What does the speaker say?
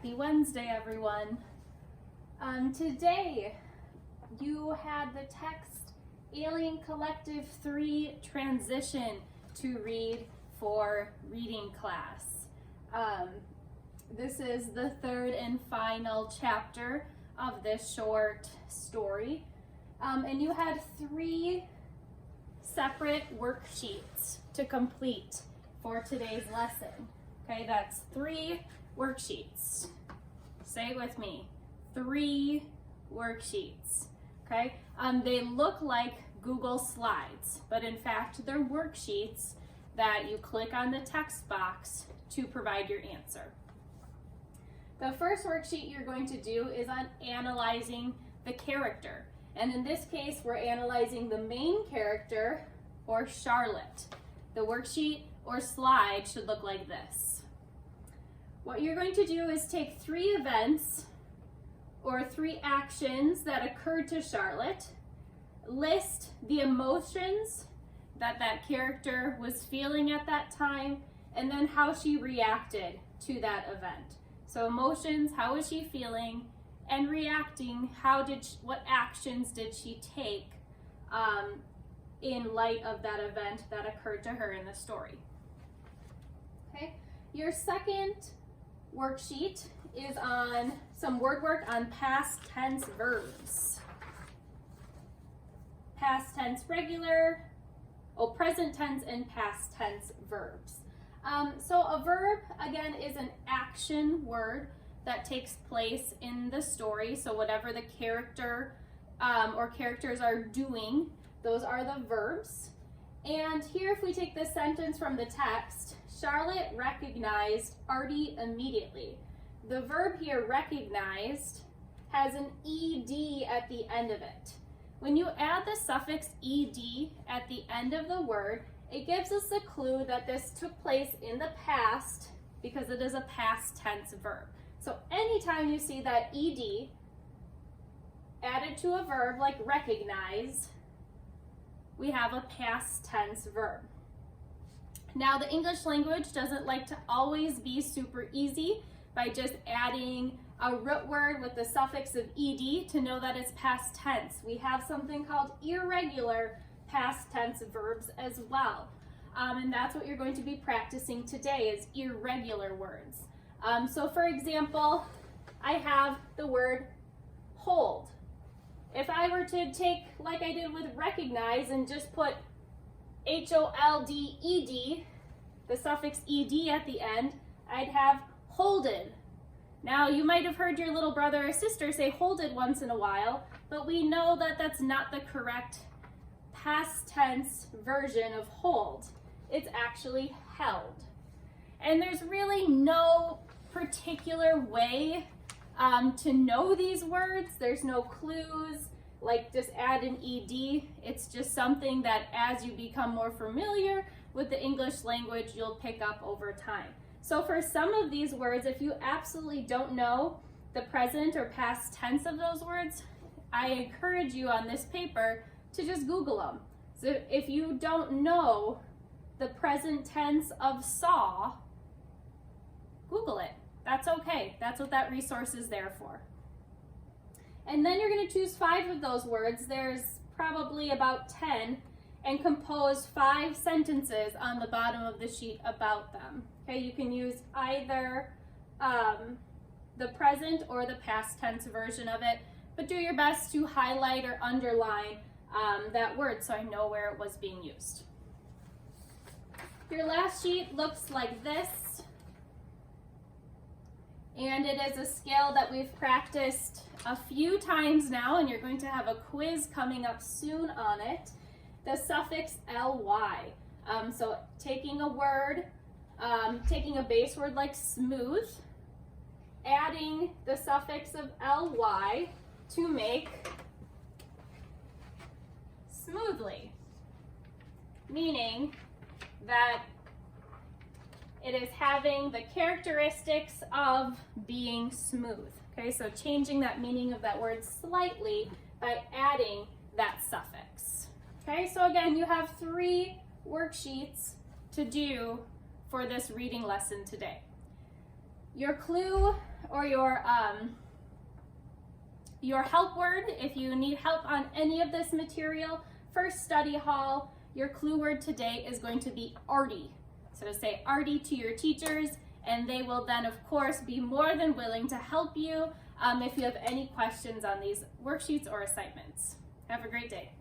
Happy Wednesday, everyone. Today you had the text Alien Collective 3 transition to read for reading class. This is the third and final chapter of this short story. And you had 3 separate worksheets to complete for today's lesson. Okay, that's 3 worksheets. Say it with me. 3 worksheets. Okay, they look like Google Slides, but in fact they're worksheets that you click on the text box to provide your answer. The first worksheet you're going to do is on analyzing the character. And in this case, we're analyzing the main character, or Charlotte. The worksheet or slide should look like this. What you're going to do is take 3 events or 3 actions that occurred to Charlotte, list the emotions that that character was feeling at that time, and then how she reacted to that event. So emotions, how was she feeling, and reacting, what actions did she take in light of that event that occurred to her in the story. Okay, your second worksheet is on some word work on past tense verbs. Past tense regular, present tense, and past tense verbs. So a verb, again, is an action word that takes place in the story. So whatever the character or characters are doing, those are the verbs. And here, if we take this sentence from the text, Charlotte recognized Artie immediately. The verb here, recognized, has an ed at the end of it. When you add the suffix ed at the end of the word, it gives us a clue that this took place in the past because it is a past tense verb. So anytime you see that ed added to a verb like recognize, we have a past tense verb. Now, the English language doesn't like to always be super easy by just adding a root word with the suffix of ed to know that it's past tense. We have something called irregular past tense verbs as well. And that's what you're going to be practicing today, is irregular words. So for example, I have the word hold. If I were to take, like I did with recognize, and just put H-O-L-D-E-D, the suffix ed at the end, I'd have holded. Now, you might have heard your little brother or sister say holded once in a while, but we know that that's not the correct past tense version of hold. It's actually held. And there's really no particular way to know these words. There's no clues, like just add an ed. It's just something that as you become more familiar with the English language, you'll pick up over time. So for some of these words, if you absolutely don't know the present or past tense of those words, I encourage you on this paper to just Google them. So if you don't know the present tense of saw, Google it. That's okay. That's what that resource is there for. And then you're going to choose 5 of those words. There's probably about 10, and compose 5 sentences on the bottom of the sheet about them. Okay, you can use either the present or the past tense version of it, but do your best to highlight or underline that word so I know where it was being used. Your last sheet looks like this, and it is a skill that we've practiced a few times now, and you're going to have a quiz coming up soon on it. The suffix ly. So taking a word, taking a base word like smooth, adding the suffix of ly to make smoothly, meaning that it is having the characteristics of being smooth. Okay, so changing that meaning of that word slightly by adding that suffix. Okay, so again, you have 3 worksheets to do for this reading lesson today. Your clue or your help word, if you need help on any of this material for study hall, your clue word today is going to be arty. So say arty to your teachers, and they will then, of course, be more than willing to help you if you have any questions on these worksheets or assignments. Have a great day.